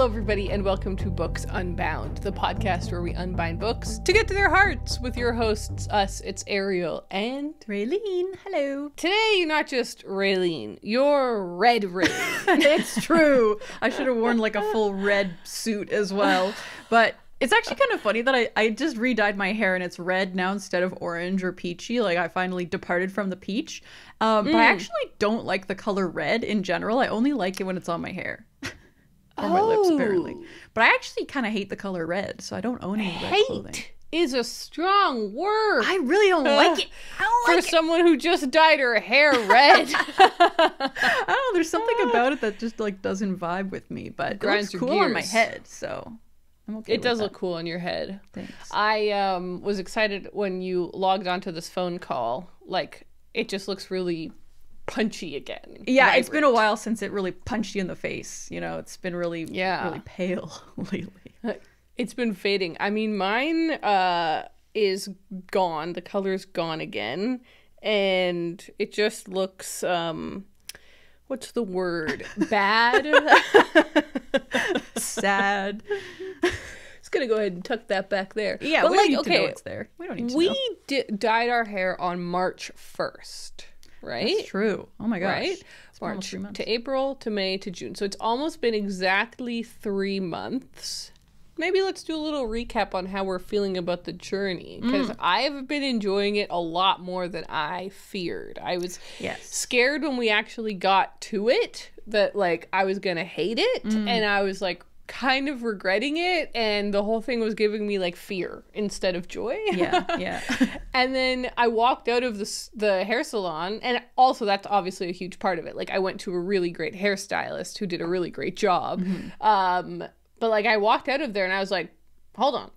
Hello, everybody, and welcome to Books Unbound, the podcast where we unbind books to get to their hearts with your hosts, us. It's Ariel and Raeleen. Hello. Today, you're not just Raeleen, you're Red Raeleen. It's true. I should have worn like a full red suit as well. But it's actually kind of funny that I just re-dyed my hair and it's red now instead of orange or peachy. Like I finally departed from the peach. But I actually don't like the color red in general. I only like it when it's on my hair. Or my lips, apparently. But I actually kind of hate the color red, so I don't own any red clothing. Hate is a strong word. I really don't like it. I don't like For someone who just dyed her hair red. I don't know, there's something about it that just like doesn't vibe with me, but it looks cool on my head, so I'm okay with It does that. look cool on your head. Thanks. I was excited when you logged onto this phone call. Like, it just looks really punchy again. Yeah, vibrant. it's been a while since it really punched you in the face. You know, it's been really pale lately. It's been fading. I mean, mine is gone. The color's gone again. And it just looks, what's the word? Bad? Sad. Just gonna go ahead and tuck that back there. Yeah, but we don't need to know it's there. We don't need to know. We dyed our hair on March 1st. Right? That's true. Oh my gosh. Right? It's almost 3 months. To April to May to June. So it's almost been exactly 3 months. Maybe let's do a little recap on how we're feeling about the journey. Because I've been enjoying it a lot more than I feared. I was scared when we actually got to it that like I was going to hate it. And I was like, kind of regretting it, and the whole thing was giving me like fear instead of joy. Yeah. And then I walked out of the hair salon, and also that's obviously a huge part of it. Like I went to a really great hairstylist who did a really great job. But like I walked out of there and I was like, hold on,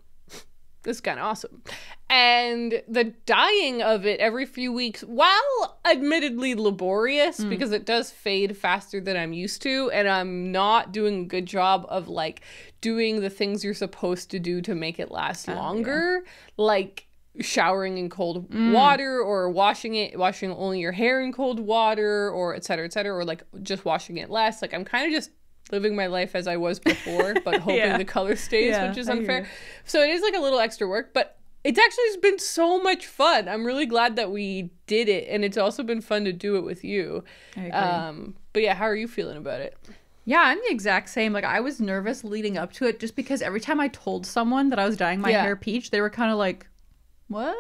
this is kind of awesome. And the dyeing of it every few weeks, while admittedly laborious because it does fade faster than I'm used to, and I'm not doing a good job of like doing the things you're supposed to do to make it last longer, like showering in cold water or washing only your hair in cold water, or et cetera, or like just washing it less. Like I'm kind of just living my life as I was before, but hoping the color stays, which is unfair. So it is like a little extra work, but it's actually just been so much fun. I'm really glad that we did it, and it's also been fun to do it with you. I agree. But yeah, how are you feeling about it? Yeah, I'm the exact same. Like I was nervous leading up to it just because every time I told someone that I was dyeing my hair peach, they were kind of like, what?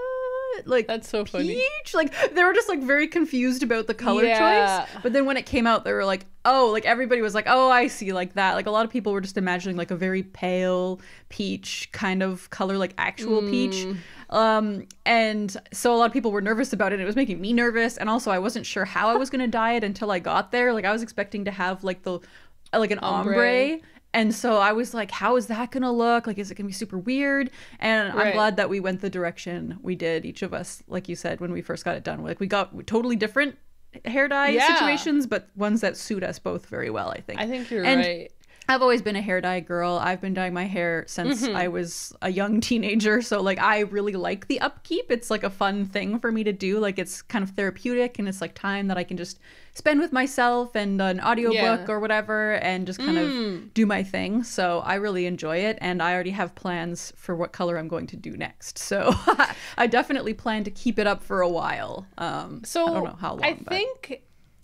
Like, that's so funny. Peach? Like they were just like very confused about the color choice. But then when it came out, they were like, oh, like everybody was like, oh, I see, like that. Like a lot of people were just imagining like a very pale peach kind of color, like actual peach. And so a lot of people were nervous about it. It was making me nervous. And also I wasn't sure how I was going to dye it until I got there. Like I was expecting to have like an ombre. And so I was like, how is that going to look? Like, is it going to be super weird? And I'm glad that we went the direction we did, each of us, like you said, when we first got it done. Like, we got totally different hair dye situations, but ones that suit us both very well, I think. I think you're right. I've always been a hair dye girl. I've been dyeing my hair since I was a young teenager. So like I really like the upkeep. It's like a fun thing for me to do. Like it's kind of therapeutic, and it's like time that I can just spend with myself and an audiobook or whatever, and just kind of do my thing. So I really enjoy it, and I already have plans for what color I'm going to do next. So I definitely plan to keep it up for a while. So I don't know how long.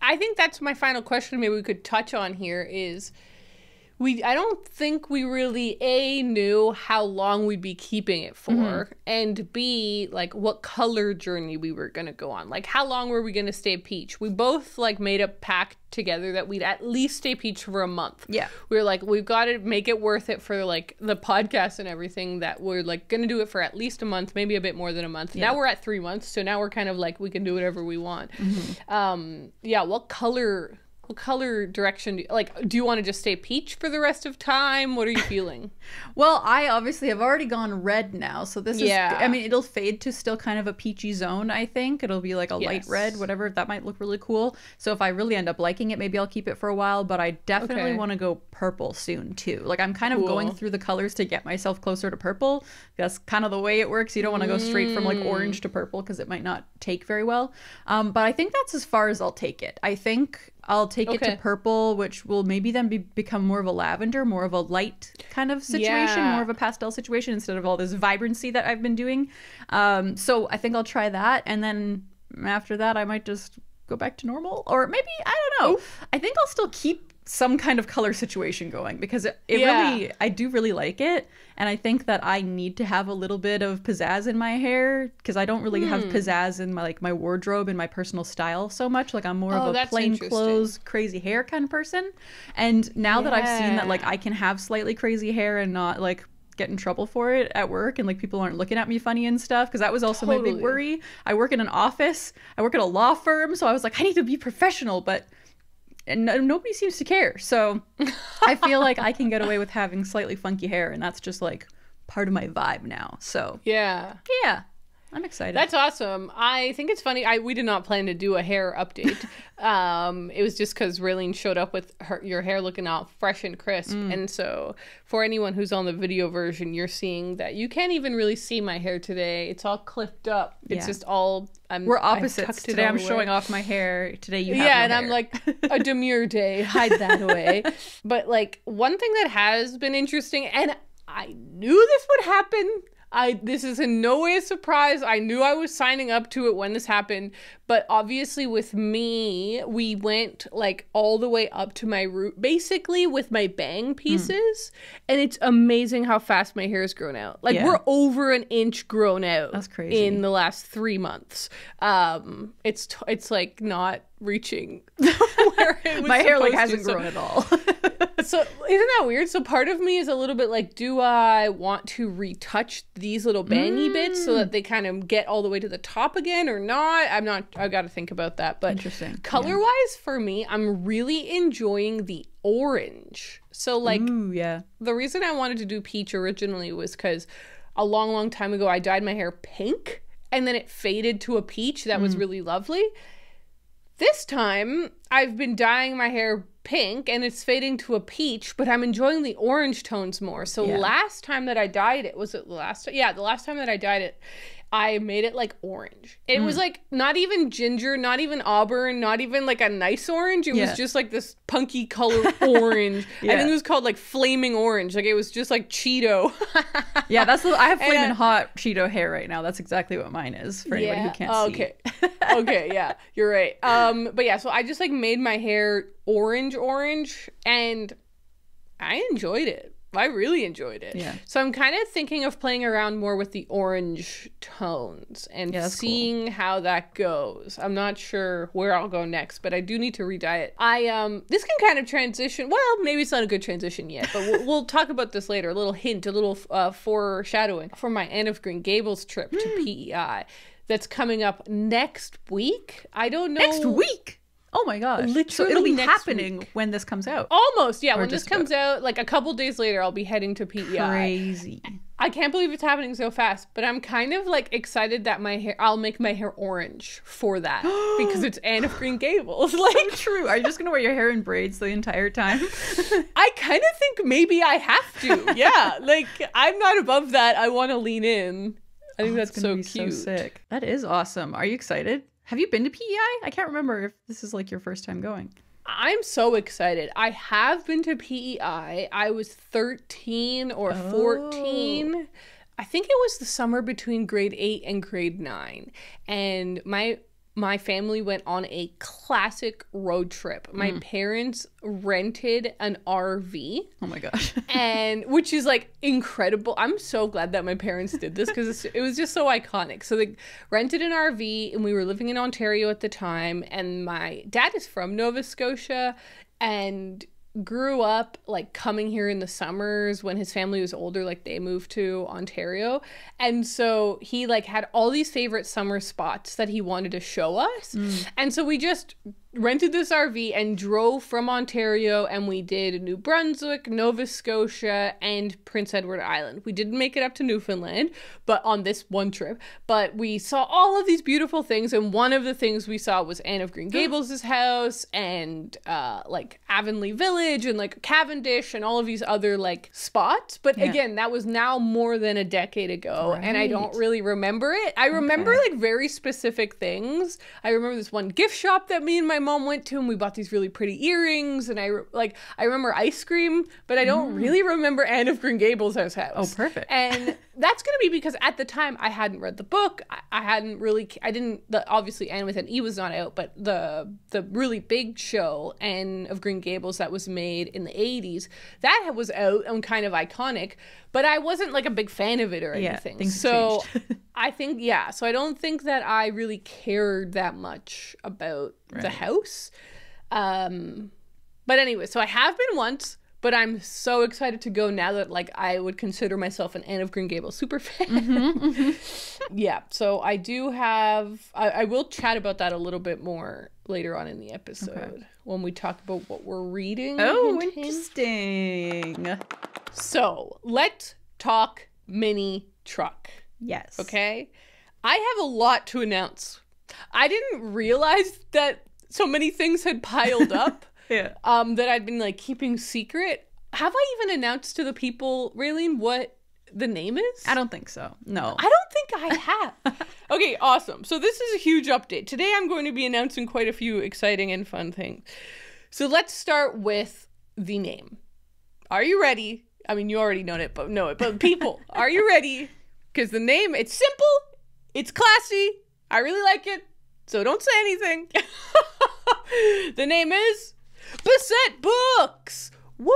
I think that's my final question maybe we could touch on here is I don't think we really knew how long we'd be keeping it for, and B, like what color journey we were gonna go on. Like how long were we gonna stay peach? We both like made a pact together that we'd at least stay peach for a month. Yeah, we were like, we've got to make it worth it for like the podcast and everything, that we're like gonna do it for at least a month, maybe a bit more than a month. Now we're at 3 months, so now we're kind of like we can do whatever we want. What color direction do you want to just stay peach for the rest of time? What are you feeling? Well, I obviously have already gone red now, so this is, I mean, it'll fade to still kind of a peachy zone, I think. It'll be like a light red, whatever. That might look really cool. So if I really end up liking it, maybe I'll keep it for a while, but I definitely want to go purple soon too. Like I'm kind of going through the colors to get myself closer to purple. That's kind of the way it works. You don't want to go straight from like orange to purple because it might not take very well. But I think that's as far as I'll take it. I think I'll take it to purple, which will maybe then become more of a lavender, more of a light kind of situation, more of a pastel situation instead of all this vibrancy that I've been doing. So I think I'll try that. And then after that, I might just go back to normal, or maybe, I don't know. Ooh. I think I'll still keep some kind of color situation going because it really, I do really like it. And I think that I need to have a little bit of pizzazz in my hair because I don't really have pizzazz in my wardrobe and my personal style so much. Like I'm more of a plain clothes, crazy hair kind of person. And now that I've seen that like I can have slightly crazy hair and not like get in trouble for it at work and like people aren't looking at me funny and stuff, because that was also my big worry. I work in an office, I work at a law firm, so I was like, I need to be professional, but and nobody seems to care. So I feel like I can get away with having slightly funky hair, and that's just like part of my vibe now. So yeah, I'm excited. That's awesome. I think it's funny. We did not plan to do a hair update. It was just because Raeleen showed up with your hair looking all fresh and crisp. And so for anyone who's on the video version, you're seeing that you can't even really see my hair today. It's all clipped up. It's just all... We're opposites. Today I'm showing off my hair. Today you have no and hair. I'm like, a demure day. Hide that away. But like one thing that has been interesting, and I knew this would happen... This is in no way a surprise. I knew I was signing up to it when this happened, but obviously with me, we went like all the way up to my root, basically with my bang pieces, and it's amazing how fast my hair has grown out. Like we're over an inch grown out. That's crazy. In the last 3 months. It's like not reaching where it was. My hair like hasn't grown at all. So isn't that weird? So part of me is a little bit like, do I want to retouch these little bangy bits so that they kind of get all the way to the top again or not? I've got to think about that. But interesting. Color-wise for me, I'm really enjoying the orange. So like the reason I wanted to do peach originally was because a long, long time ago, I dyed my hair pink and then it faded to a peach that was really lovely. This time, I've been dyeing my hair pink and it's fading to a peach, but I'm enjoying the orange tones more. So last time that I dyed it, was it the last time? Yeah, the last time that I dyed it, I made it like orange. It was like not even ginger, not even auburn, not even like a nice orange. It was just like this punky color orange. I think it was called like flaming orange. Like it was just like Cheeto. Yeah, I have flaming hot Cheeto hair right now. That's exactly what mine is for anybody who can't see. Okay, yeah, you're right. But yeah, so I just like made my hair orange and I enjoyed it. I really enjoyed it. Yeah. So I'm kind of thinking of playing around more with the orange tones and seeing how that goes. I'm not sure where I'll go next, but I do need to re-dye it. This can kind of transition. Well, maybe it's not a good transition yet, but we'll talk about this later. A little hint, a little foreshadowing for my Anne of Green Gables trip to PEI that's coming up next week. I don't know. Next week? Oh my gosh. Literally so it'll be happening when this comes out. Almost, yeah. When this comes out, like a couple days later, I'll be heading to PEI. Crazy. I can't believe it's happening so fast, but I'm kind of like excited that I'll make my hair orange for that because it's Anne of Green Gables. Like, so true. Are you just gonna wear your hair in braids the entire time? I kind of think maybe I have to. Yeah, like I'm not above that. I want to lean in. I think that's so cute. So sick. That is awesome. Are you excited? Have you been to PEI? I can't remember if this is like your first time going. I'm so excited. I have been to PEI. I was 13 or 14. I think it was the summer between grade 8 and grade 9. And my family went on a classic road trip. My parents rented an RV. Oh my gosh. And which is like incredible. I'm so glad that my parents did this because it was just so iconic. So they rented an RV and we were living in Ontario at the time. And my dad is from Nova Scotia and grew up like coming here in the summers when his family was older. Like they moved to Ontario, and so he like had all these favorite summer spots that he wanted to show us. And so we just rented this RV and drove from Ontario, and we did New Brunswick, Nova Scotia, and Prince Edward Island. We didn't make it up to Newfoundland, but on this one trip, but we saw all of these beautiful things, and one of the things we saw was Anne of Green Gables' house, and like Avonlea Village, and like Cavendish, and all of these other like spots. But again, that was now more than a decade ago, and I don't really remember it. I remember like very specific things. I remember this one gift shop that me and my my mom went to, and we bought these really pretty earrings, and I remember ice cream, but I don't really remember Anne of Green Gables' house. Oh, perfect. And that's going to be because at the time I hadn't read the book. Obviously Anne with an E was not out, but the really big show, Anne of Green Gables, that was made in the 80s, that was out and kind of iconic, but I wasn't like a big fan of it or anything. Things so changed. I think, so I don't think that I really cared that much about the house. But anyway, so I have been once, but I'm so excited to go now that like I would consider myself an Anne of Green Gables super fan. Yeah, so I do have, I will chat about that a little bit more later on in the episode when we talk about what we're reading. Oh, interesting. So let's talk Minitruck. Yes. Okay? I have a lot to announce. I didn't realize that so many things had piled up. Yeah. That I'd been like keeping secret. Have I even announced to the people, Raeleen, what the name is? I don't think so. No. I don't think I have. Okay, awesome. So this is a huge update. Today I'm going to be announcing quite a few exciting and fun things. So let's start with the name. Are you ready? I mean, you already know it, but people, are you ready? Because the name, it's simple, it's classy, I really like it, so don't say anything. The name is Beset Books! Woo!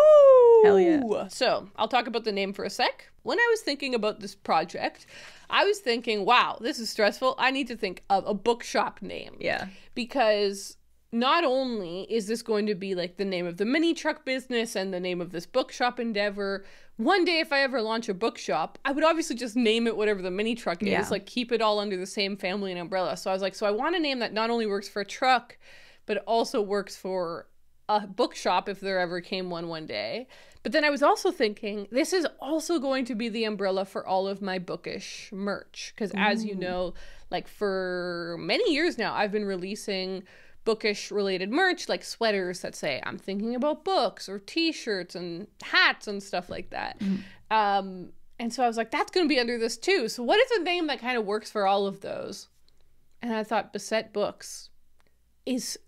Hell yeah. So, I'll talk about the name for a sec. When I was thinking about this project, I was thinking, wow, this is stressful. I need to think of a bookshop name. Yeah. Because not only is this going to be like the name of the Minitruck business and the name of this bookshop endeavor, one day if I ever launch a bookshop, I would obviously just name it whatever the Minitruck is, like keep it all under the same family and umbrella. So I was like, so I want a name that not only works for a truck, but it also works for a bookshop if there ever came one day. But then I was also thinking, this is also going to be the umbrella for all of my bookish merch. Because as you know, like for many years now, I've been releasing bookish related merch, like sweaters that say I'm thinking about books, or t-shirts and hats and stuff like that. And so I was like, that's going to be under this too. So what is a name that kind of works for all of those? And I thought Beset Books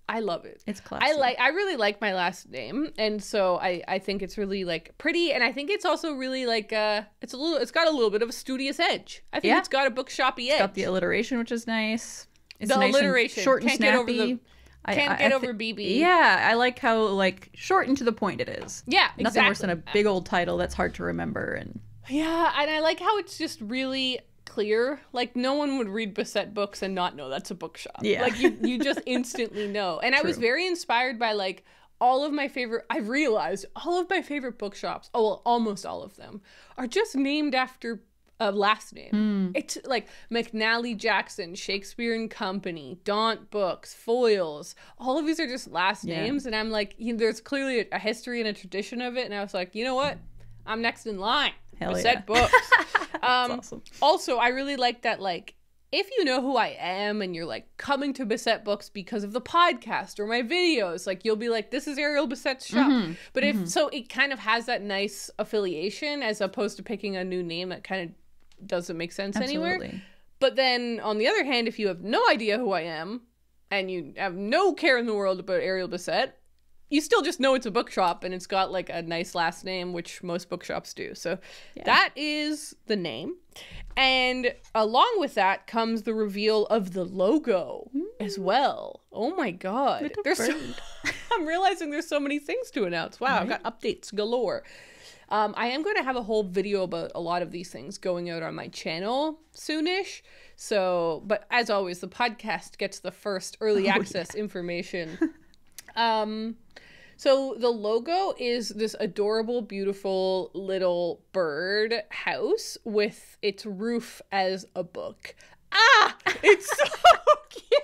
I love it. It's classy. I really like my last name, and so I think it's really like pretty, and I think it's also really like it's got a little bit of a studious edge. I think it's got a bookshoppy edge. It's got the alliteration, which is nice. It's the nice alliteration, and short and snappy. Can't get over BB. Yeah, I like how like short and to the point it is. Yeah, nothing worse than a big old title that's hard to remember. And yeah, and I like how it's just really clear. Like no one would read Beset Books and not know that's a bookshop. Yeah, like you just instantly know. And I was very inspired by like I've realized all of my favorite bookshops, almost all of them, are just named after a last name. It's like McNally Jackson, Shakespeare and Company, Daunt Books, Foils. All of these are just last names, and I'm like, there's clearly a history and a tradition of it. And I was like, you know what? I'm next in line. Beset Books. That's awesome. Also, I really like that. Like, if you know who I am and you're like coming to Beset Books because of the podcast or my videos, like you'll be like, this is Ariel Beset's shop. But so it kind of has that nice affiliation as opposed to picking a new name that kind of doesn't make sense anywhere. But then on the other hand, if you have no idea who I am and you have no care in the world about Ariel Beset, you still just know it's a bookshop and it's got like a nice last name, which most bookshops do. So that is the name. And along with that comes the reveal of the logo as well. Oh my God. I'm realizing there's so many things to announce. Wow, I've got updates galore. I am going to have a whole video about a lot of these things going out on my channel soonish. So, but as always, the podcast gets the first early access information. So the logo is this adorable, beautiful little bird house with its roof as a book. Ah, it's so cute.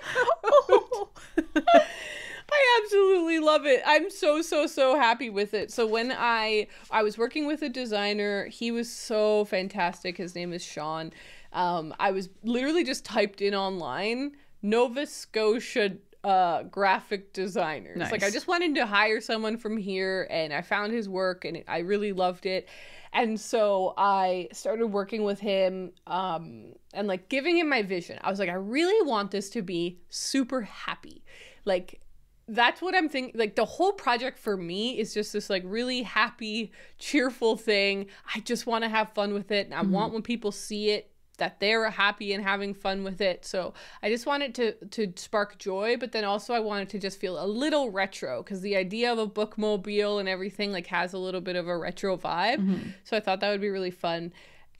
I absolutely love it. I'm so happy with it. So when I was working with a designer, he was so fantastic. His name is Sean. I was literally just typed in online, Nova Scotia graphic designers. Nice. Like I just wanted to hire someone from here, and I found his work and I really loved it. And so I started working with him and like giving him my vision. I was like, I really want this to be super happy. Like that's what I'm thinking. Like, the whole project for me is just this like really happy, cheerful thing. I just want to have fun with it, and I want when people see it that they're happy and having fun with it. So I just want it to spark joy, but then also I want it to just feel a little retro, because the idea of a bookmobile and everything like has a little bit of a retro vibe. So I thought that would be really fun.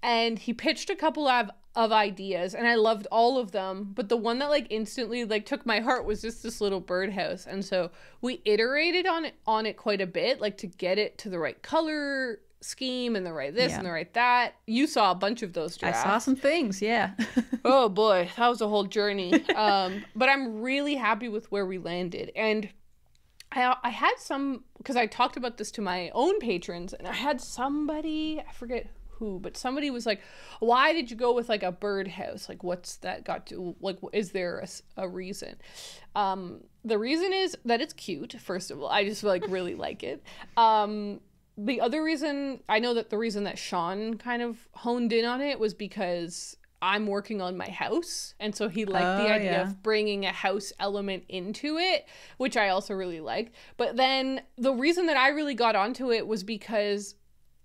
And he pitched a couple of ideas, and I loved all of them, but the one that like instantly like took my heart was just this little birdhouse. And so we iterated on it quite a bit, like to get it to the right color scheme and the right this and the right that. You saw a bunch of those drafts. I saw some things, yeah. Oh boy, that was a whole journey. But I'm really happy with where we landed. And I had some, because I talked about this to my own patrons, and I had somebody, I forget who, but somebody was like, why did you go with like a birdhouse? Like, what's that got to, like, is there a reason? The reason is that it's cute, first of all. I just like really like it. The other reason, I know that the reason that Sean kind of honed in on it was because I'm working on my house. And so he liked the idea of bringing a house element into it, which I also really liked. But then the reason that I really got onto it was because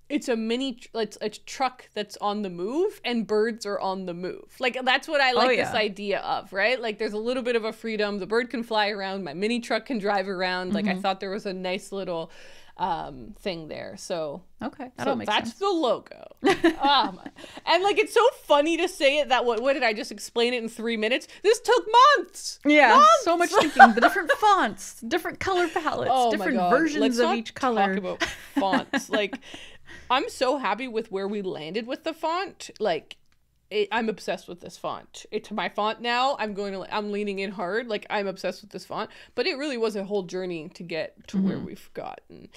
it's it's a truck that's on the move, and birds are on the move. Like, that's what I like this idea of, right? Like, there's a little bit of a freedom. The bird can fly around. My mini truck can drive around. Like, I thought there was a nice little thing there. So okay, that's the logo. And like, it's so funny to say it that what did I just explain it in 3 minutes? This took months. So much thinking. The different fonts, different color palettes, different versions of each color. Talk about fonts. Like, I'm so happy with where we landed with the font. Like, I'm obsessed with this font. It's my font now. I'm leaning in hard. Like, I'm obsessed with this font. But it really was a whole journey to get to where we've gotten.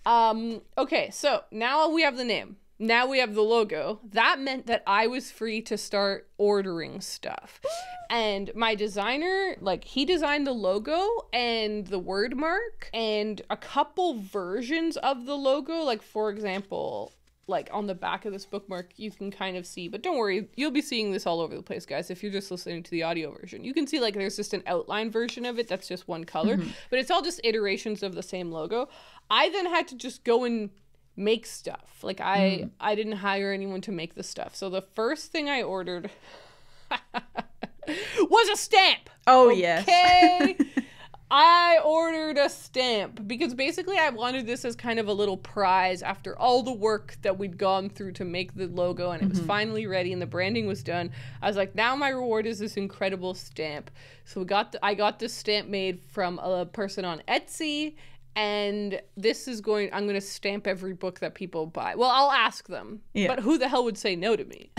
Okay, so now we have the name. Now we have the logo. That meant that I was free to start ordering stuff. And my designer, like, he designed the logo and the word mark and a couple versions of the logo. Like, for example, like on the back of this bookmark, you can kind of see, but don't worry, you'll be seeing this all over the place, guys. If you're just listening to the audio version, you can see like there's just an outline version of it that's just one color, but it's all just iterations of the same logo. I then had to just go and make stuff. Like, I didn't hire anyone to make the stuff. So the first thing I ordered was a stamp. Oh, yes. Okay. I ordered a stamp because basically I wanted this as kind of a little prize after all the work that we'd gone through to make the logo, and it was finally ready and the branding was done. I was like, now my reward is this incredible stamp. So I got this stamp made from a person on Etsy, and I'm going to stamp every book that people buy. Well, I'll ask them, but who the hell would say no to me?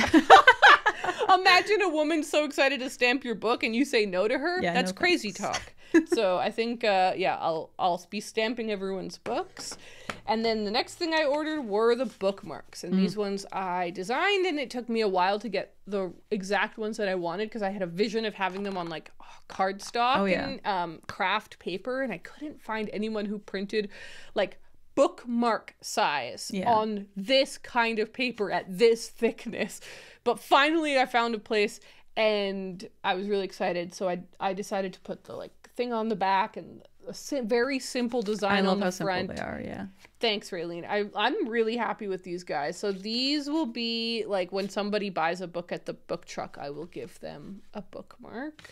Imagine a woman so excited to stamp your book and you say no to her. Yeah, that's no crazy talk. So I think, I'll be stamping everyone's books. And then the next thing I ordered were the bookmarks. And these ones I designed, and it took me a while to get the exact ones that I wanted because I had a vision of having them on like cardstock and craft paper. And I couldn't find anyone who printed like bookmark size on this kind of paper at this thickness. But finally I found a place, and I was really excited. So I decided to put the like thing on the back and a very simple design on the front. Simple they are, yeah. Thanks, Raeleen. I'm really happy with these guys. So these will be like when somebody buys a book at the book truck, I will give them a bookmark.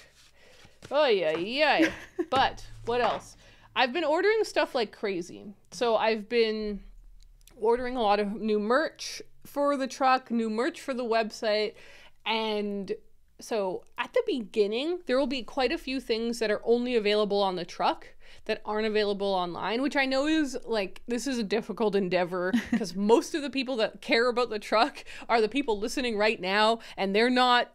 Oh yeah. But what else? I've been ordering stuff like crazy. So I've been ordering a lot of new merch for the truck, new merch for the website, and so at the beginning, there will be quite a few things that are only available on the truck that aren't available online, which I know is like, this is a difficult endeavor because most of the people that care about the truck are the people listening right now, and they're not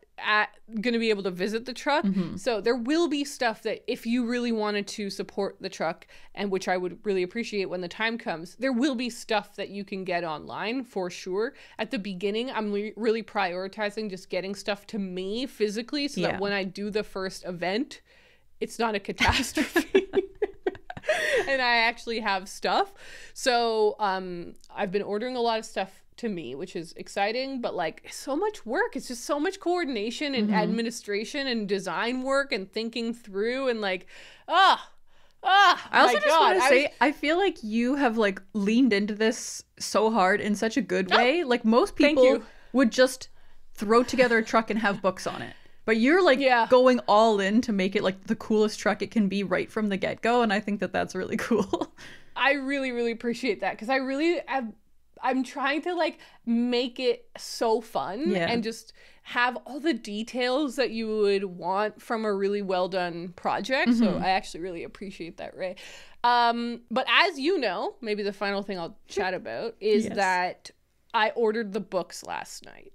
going to be able to visit the truck. So there will be stuff that if you really wanted to support the truck, and which I would really appreciate when the time comes, there will be stuff that you can get online for sure. At the beginning, I'm really prioritizing just getting stuff to me physically so that when I do the first event, it's not a catastrophe. And I actually have stuff. So I've been ordering a lot of stuff to me, which is exciting, but like so much work. It's just so much coordination and administration and design work and thinking through and like, I also my just God. want to say, I feel like you have like leaned into this so hard in such a good way. Like most people would just throw together a truck and have books on it. But you're like going all in to make it like the coolest truck it can be right from the get-go. And I think that that's really cool. I really, really appreciate that because I'm trying to like make it so fun and just have all the details that you would want from a really well done project. So I actually really appreciate that, Ray. But as you know, maybe the final thing I'll chat about is that I ordered the books last night.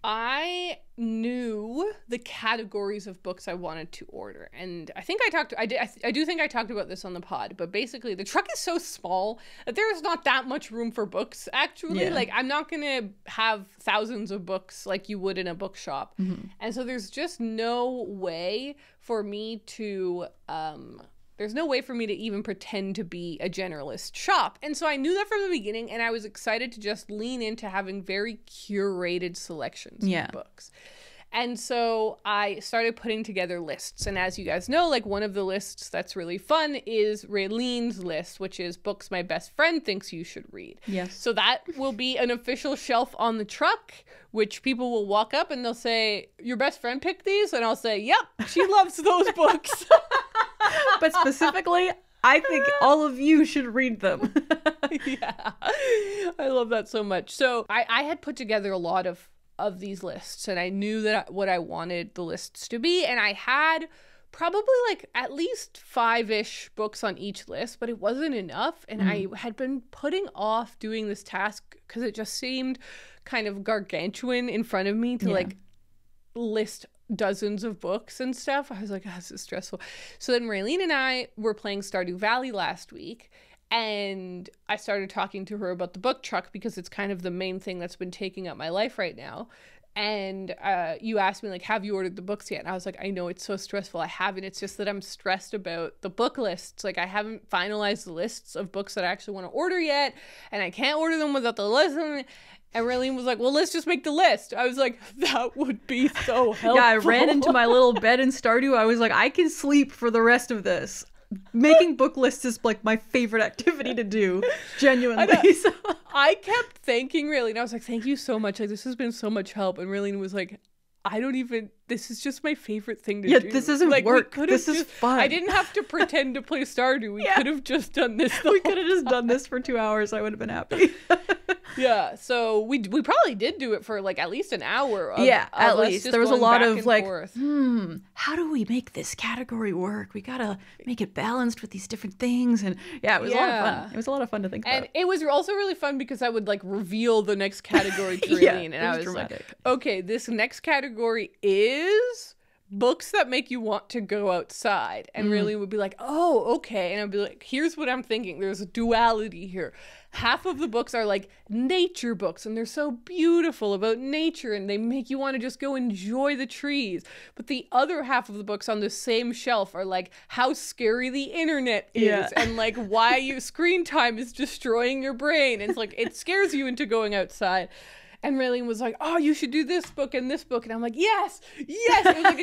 I knew the categories of books I wanted to order, and I think I do think I talked about this on the pod, but basically the truck is so small that there's not that much room for books, actually. Like, I'm not gonna have thousands of books like you would in a bookshop. And so there's just no way for me to even pretend to be a generalist shop. And so I knew that from the beginning, and I was excited to just lean into having very curated selections of books. And so I started putting together lists. And as you guys know, like one of the lists that's really fun is Raeleen's list, which is books my best friend thinks you should read. Yes. So that will be an official shelf on the truck, which people will walk up and they'll say, your best friend picked these? And I'll say, yep, she loves those books. But specifically, I think all of you should read them. Yeah, I love that so much. So I had put together a lot of these lists, and I knew that what I wanted the lists to be, and I had probably like at least 5-ish books on each list, but it wasn't enough, and I had been putting off doing this task because it just seemed kind of gargantuan in front of me to like list dozens of books and stuff. I was like, oh, this is stressful. So then Raeleen and I were playing Stardew Valley last week, and I started talking to her about the book truck because it's kind of the main thing that's been taking up my life right now. And you asked me, like, have you ordered the books yet? And I was like, I know it's so stressful. I haven't. It's just that I'm stressed about the book lists. Like, I haven't finalized the lists of books that I actually want to order yet, and I can't order them without the list. And Raeleen was like, well, let's just make the list. I was like, that would be so helpful. Yeah, I ran into my little bed in Stardew. I was like, I can sleep for the rest of this. Making book lists is like my favorite activity to do, genuinely. So. I kept thanking Raeleen. I was like, thank you so much. Like, this has been so much help. And Raeleen was like, this is just my favorite thing to do. Yeah, this isn't like, work. This is fun. I didn't have to pretend to play Stardew. We could have just done this. We could have just done this for 2 hours. I would have been happy. Yeah, so we probably did do it for like at least an hour. At least there was a lot of like, forth. How do we make this category work? We gotta make it balanced with these different things, and it was a lot of fun. It was a lot of fun to think about. And it was also really fun because I would like reveal the next category to Raeleen, and I was dramatic. Like, okay, this next category is books that make you want to go outside. And Raeleen would be like, oh, okay. And I'd be like, here's what I'm thinking. There's a duality here. Half of the books are like nature books, and they're so beautiful about nature, and they make you want to just go enjoy the trees. But the other half of the books on the same shelf are like how scary the internet is, and like why screen time is destroying your brain. And it's like, it scares you into going outside. And Raeleen was like, oh, you should do this book and this book. And I'm like, yes. It was like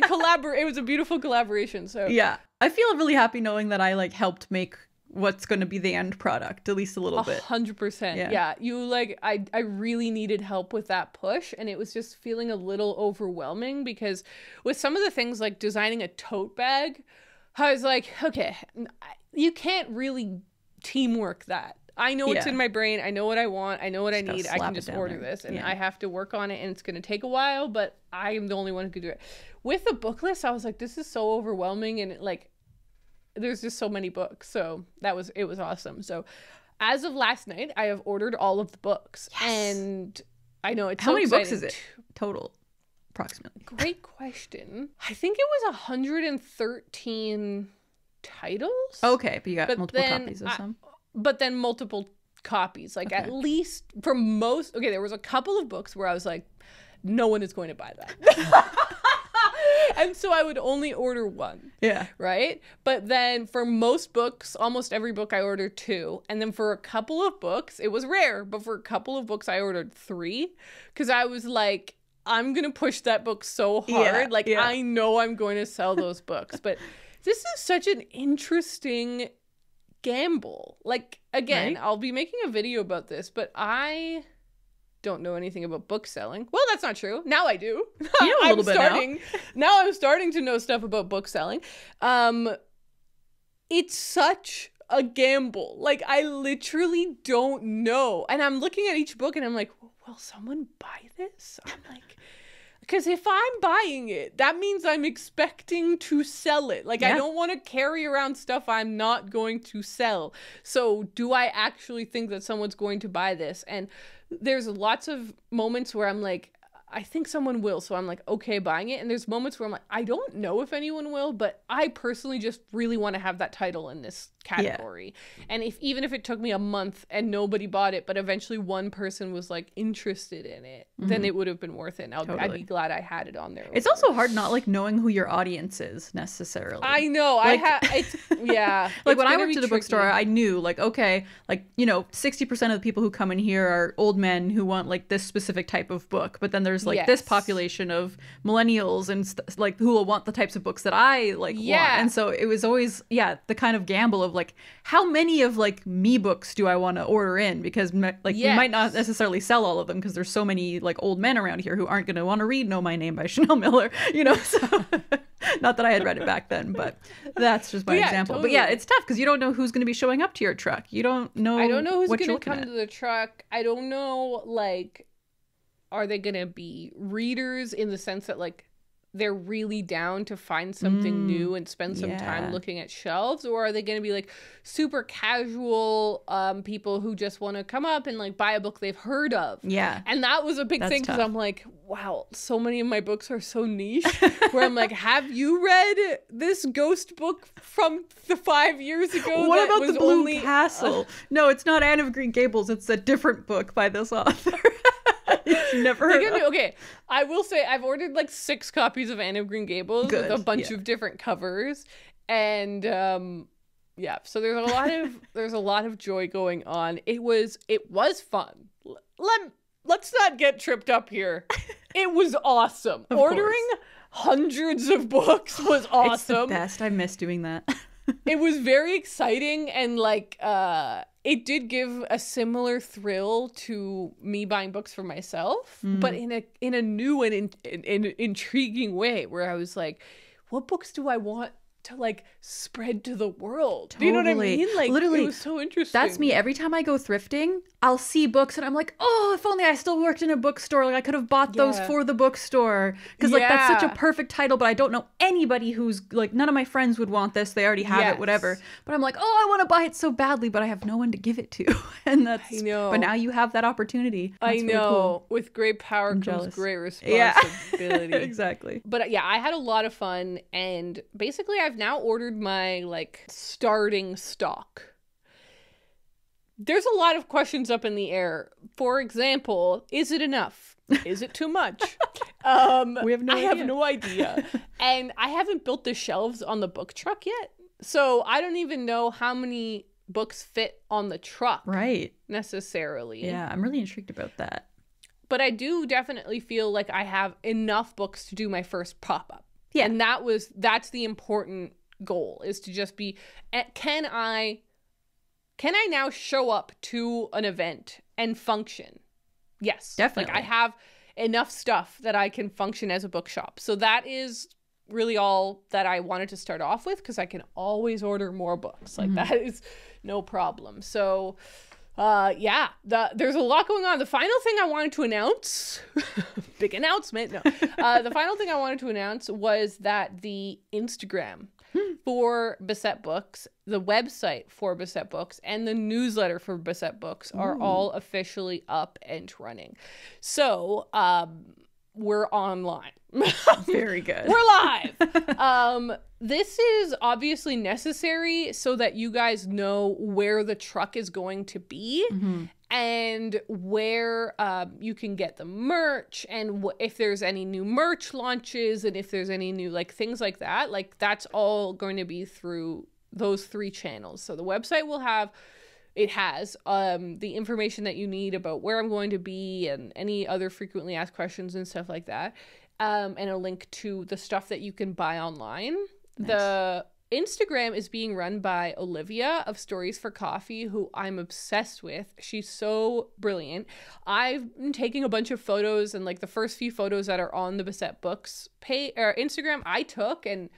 it was a beautiful collaboration. So yeah, I feel really happy knowing that I like helped make what's going to be the end product, at least a little bit. 100%. Yeah. You like, I really needed help with that push, and it was just feeling a little overwhelming because with some of the things like designing a tote bag, I was like, okay, you can't really teamwork that. I know it's in my brain. I know what I want. I know what I need. I can just order this, and I have to work on it, and it's going to take a while, but I am the only one who could do it. With the book list, I was like, this is so overwhelming, and like, there's just so many books. So it was awesome. So as of last night, I have ordered all of the books. Yes. And I know it's How so many exciting. books is it total, approximately? Great question. I think it was 113 titles. Okay, but you got multiple copies of some? But then multiple copies. Like at least for most... Okay, there was a couple of books where I was like, no one is going to buy that. And so I would only order one. Yeah. Right? But then for most books, almost every book I ordered 2. And then for a couple of books, it was rare, but for a couple of books I ordered 3. Because I was like, I'm going to push that book so hard. I know I'm going to sell those books. But this is such an interesting gamble. Like, again, Right? I'll be making a video about this, but I don't know anything about book selling. Well, that's not true. Now I do. You know a little bit now I'm starting to know stuff about book selling. It's such a gamble. Like, I literally don't know. And I'm looking at each book and I'm like, will someone buy this? I'm like, because if I'm buying it, that means I'm expecting to sell it. Like, I don't want to carry around stuff I'm not going to sell. So do I actually think that someone's going to buy this? And there's lots of moments where I'm like, I think someone will. So I'm like, okay, buying it. And there's moments where I'm like, I don't know if anyone will, but I personally just really want to have that title in this category. And even if it took me a month and nobody bought it, but eventually one person was like interested in it, then it would have been worth it. And I'd be glad I had it on there. It's also hard not like knowing who your audience is necessarily. I know. Like, Like when I worked at a bookstore, I knew like, okay, like, you know, 60% of the people who come in here are old men who want like this specific type of book. But then there's like this population of millennials and like who will want the types of books that I like want. And so it was always, the kind of gamble of like, how many of like me books do I want to order in? Because like we might not necessarily sell all of them because there's so many like old men around here who aren't going to want to read Know My Name by Chanel Miller, you know? So not that I had read it back then, but that's just my example. Totally. But it's tough because you don't know who's going to be showing up to your truck. You don't know. I don't know who's going to come to the truck. I don't know, like, are they going to be readers in the sense that like they're really down to find something new and spend some time looking at shelves, or are they going to be like super casual people who just want to come up and like buy a book they've heard of? And that was a big thing because I'm like, wow, so many of my books are so niche where I'm like, have you read this ghost book from the 5 years ago? What about the Blue Castle? No, it's not Anne of Green Gables. It's a different book by this author. Never heard of. Okay, I will say I've ordered like 6 copies of Anne of Green Gables with a bunch of different covers, and so there's a lot of joy going on. It was fun. Let's not get tripped up here. It was awesome. Ordering hundreds of books was awesome. It's the best. I miss doing that. It was very exciting, and like it did give a similar thrill to me buying books for myself, but in a new and intriguing way, where I was like, what books do I want to like spread to the world? Totally. Do you know what I mean? Like, literally, it was so interesting. That's me. Every time I go thrifting, I'll see books and I'm like, oh, if only I still worked in a bookstore. Like I could have bought those for the bookstore. Because like that's such a perfect title, but I don't know anybody who's like, none of my friends would want this. They already have it, whatever. But I'm like, oh, I want to buy it so badly, but I have no one to give it to. And that's, but now you have that opportunity. That's really cool. With great power comes great responsibility. Exactly. But I had a lot of fun, and basically I've now ordered my like starting stock. There's a lot of questions up in the air. For example, is it enough? Is it too much? I have no idea. And I haven't built the shelves on the book truck yet. So I don't even know how many books fit on the truck. Right. Necessarily. Yeah, I'm really intrigued about that. But I do definitely feel like I have enough books to do my first pop-up. Yeah. And that's the important goal, is to just be, can I now show up to an event and function? Yes. Definitely. Like I have enough stuff that I can function as a bookshop. So that is really all that I wanted to start off with, because I can always order more books. Like that is no problem. So there's a lot going on. The final thing I wanted to announce, big announcement. No, the final thing I wanted to announce was that the Instagram for Beset Books, the website for Beset Books, and the newsletter for Beset Books are all officially up and running. So, we're online. Very good. We're live. This is obviously necessary so that you guys know where the truck is going to be and where you can get the merch, and if there's any new merch launches, and if there's any new like things like that. Like that's all going to be through those 3 channels. So the website has the information that you need about where I'm going to be and any other frequently asked questions and stuff like that. And a link to the stuff that you can buy online. Nice. The Instagram is being run by Olivia of Stories for Coffee, who I'm obsessed with. She's so brilliant. I've been taking a bunch of photos, and like the first few photos that are on the Beset Books page or Instagram, I took, and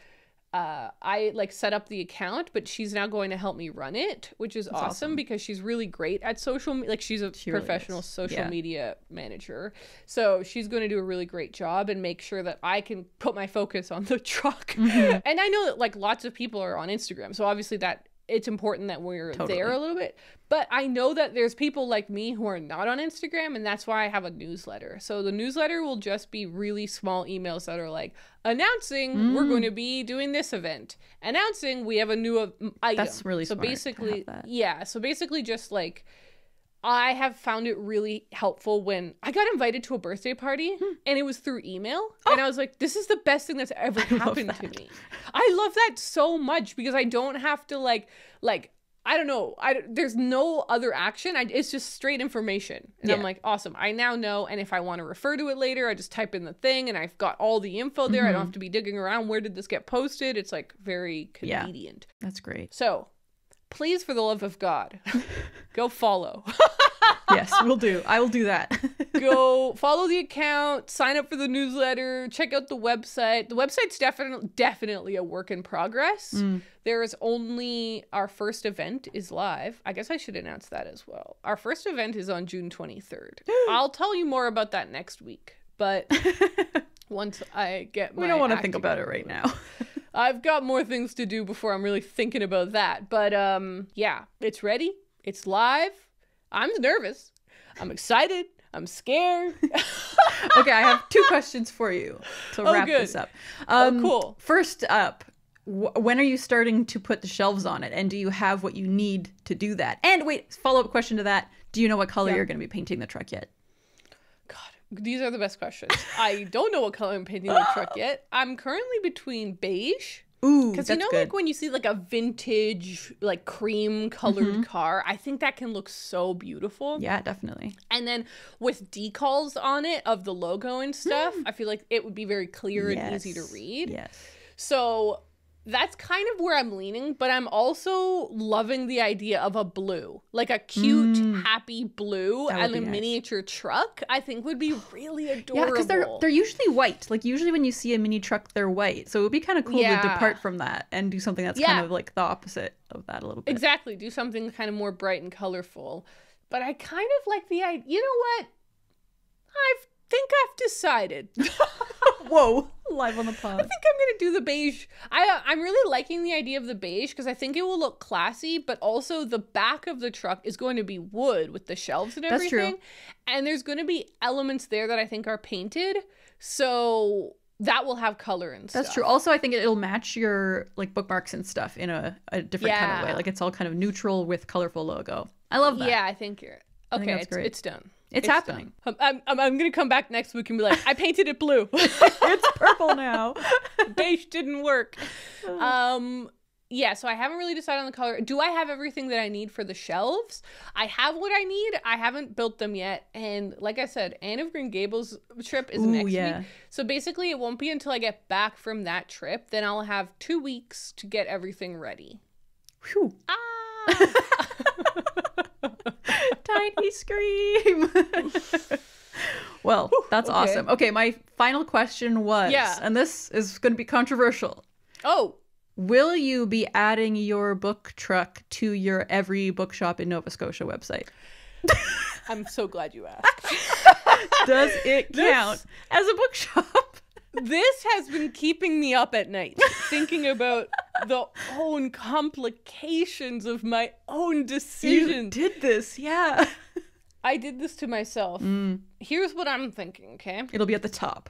I like set up the account, but she's now going to help me run it, which is awesome because she's really great at like she's a professional social media manager. So she's going to do a really great job and make sure that I can put my focus on the truck. And I know that like lots of people are on Instagram, so obviously that it's important that we're there a little bit. But I know that there's people like me who are not on Instagram, and that's why I have a newsletter. So the newsletter will just be really small emails that are like, announcing we're going to be doing this event. Announcing we have a new item. That's really smart. So basically, so basically just like, I have found it really helpful when I got invited to a birthday party and it was through email. And I was like, this is the best thing that's ever happened to me. I love that so much because I don't have to like, I don't know. There's no other action. It's just straight information. And I'm like, awesome. I now know. And if I want to refer to it later, I just type in the thing and I've got all the info there. I don't have to be digging around. Where did this get posted? It's like very convenient. Yeah, that's great. So please, for the love of God, go follow. Yes, will do. I will do that. Go follow the account, sign up for the newsletter, check out the website. The website's definitely a work in progress. There is only our first event is live. I guess I should announce that as well. Our first event is on June 23rd. I'll tell you more about that next week. But once I get my... We don't want to think about it right now. I've got more things to do before I'm really thinking about that. But yeah, it's ready. It's live. I'm nervous. I'm excited. I'm scared. Okay, I have 2 questions for you to wrap this up. Cool. First up, when are you starting to put the shelves on it? And do you have what you need to do that? And wait, follow-up question to that. Do you know what color you're going to be painting the truck yet? God, these are the best questions. I don't know what color I'm painting the truck yet. I'm currently between beige. Ooh, because you know, like when you see like a vintage, like cream colored car, I think that can look so beautiful. Yeah, definitely. And then with decals on it of the logo and stuff, I feel like it would be very clear and easy to read. Yes. So that's kind of where I'm leaning, but I'm also loving the idea of a blue, like a cute, happy blue and a miniature truck. I think would be really adorable. Yeah, because they're usually white. Like usually when you see a mini truck, they're white. So it would be kind of cool to depart from that and do something that's kind of like the opposite of that a little bit. Exactly, do something kind of more bright and colorful. But I kind of like the idea. You know what? I think I've decided. Whoa, live on the pod. I think I'm gonna do the beige. I'm really liking the idea of the beige because I think it will look classy, but also the back of the truck is going to be wood with the shelves and everything. That's true. And there's going to be elements there that I think are painted, so that will have color and stuff. That's true. Also, I think it'll match your like bookmarks and stuff in a different kind of way. Like it's all kind of neutral with colorful logo. I love that. Yeah, I think you're okay. It's done. It's happening. Done. I'm going to come back next week and be like, I painted it blue. It's purple now. Beige didn't work. Yeah, so I haven't really decided on the color. Do I have everything that I need for the shelves? I have what I need. I haven't built them yet. And like I said, Anne of Green Gables trip is next week. So basically it won't be until I get back from that trip. Then I'll have 2 weeks to get everything ready. Whew. Tiny scream. Well, that's awesome. Okay, my final question was, and this is going to be controversial. Oh. Will you be adding your book truck to your Every Bookshop in Nova Scotia website? I'm so glad you asked. Does it count as a bookshop? This has been keeping me up at night, thinking about the own complications of my own decisions. You did this, yeah. I did this to myself. Here's what I'm thinking, okay? It'll be at the top.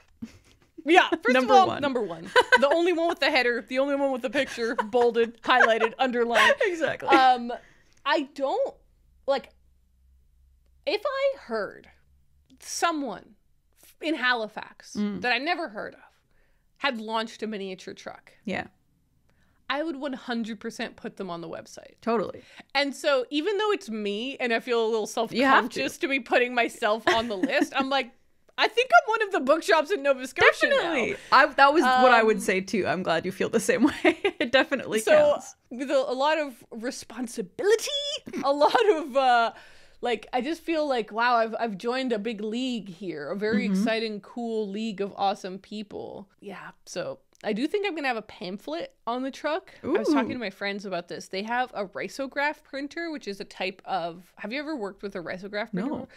Yeah, first of all, number one. The only one with the header, the only one with the picture, bolded, highlighted, underlined. Exactly. I don't, like, if I heard someone in Halifax that I never heard of had launched a miniature truck. Yeah. I would 100% put them on the website. Totally. And so even though it's me and I feel a little self-conscious to be putting myself on the list, I'm like, I think I'm one of the bookshops in Nova Scotia. Definitely. That was what I would say too. I'm glad you feel the same way. It definitely counts. With a lot of responsibility, a lot of like, I just feel like, wow, I've joined a big league here, a very exciting, cool league of awesome people. Yeah, so I do think I'm going to have a pamphlet on the truck. Ooh. I was talking to my friends about this. They have a risograph printer, which is a type of... Have you ever worked with a risograph printer? No.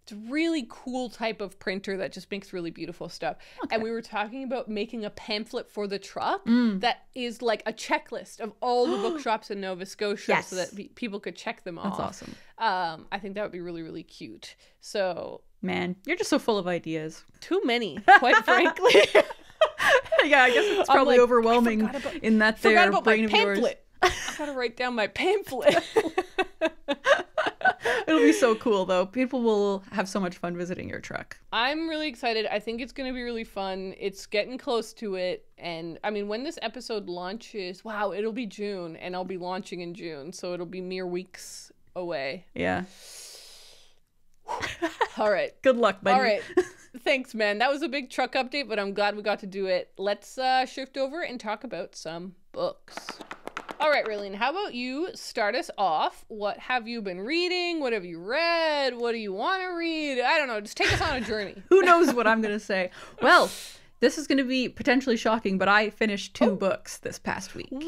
It's a really cool type of printer that just makes really beautiful stuff. Okay. And we were talking about making a pamphlet for the truck that is like a checklist of all the bookshops in Nova Scotia so that people could check them off. That's awesome. I think that would be really, really cute. So... Man, you're just so full of ideas. Too many, quite frankly. Yeah, I guess it's probably overwhelming in that there brain of yours. I gotta write down my pamphlet. It'll be so cool, though. People will have so much fun visiting your truck. I'm really excited. I think it's going to be really fun. It's getting close to it. And, I mean, when this episode launches, wow, it'll be June. And I'll be launching in June. So it'll be mere weeks away. Yeah. All right. Good luck, buddy. All right. Thanks, man. That was a big truck update, but I'm glad we got to do it. Let's shift over and talk about some books. All right, Raeleen, how about you start us off? What have you been reading? What have you read? What do you want to read? I don't know. Just take us on a journey. Who knows what I'm going to say? Well, this is going to be potentially shocking, but I finished 2 books this past week. Whoa!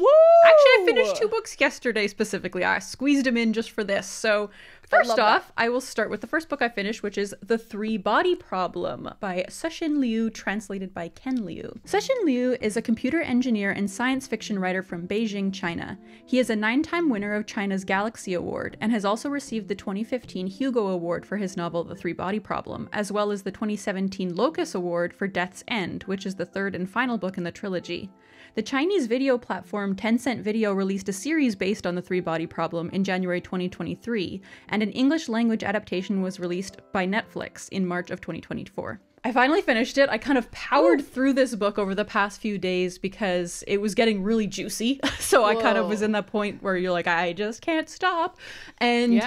Actually, I finished 2 books yesterday specifically. I squeezed them in just for this. So first off, I will start with the first book I finished, which is The 3-Body Problem by Cixin Liu, translated by Ken Liu. Cixin Liu is a computer engineer and science fiction writer from Beijing, China. He is a 9-time winner of China's Galaxy Award and has also received the 2015 Hugo Award for his novel The 3-Body Problem, as well as the 2017 Locus Award for Death's End, which is the 3rd and final book in the trilogy. The Chinese video platform Tencent Video released a series based on The 3-Body Problem in January 2023, and an English language adaptation was released by Netflix in March of 2024. I finally finished it. I kind of powered through this book over the past few days because it was getting really juicy. So I kind of was in that point where you're like, I just can't stop. And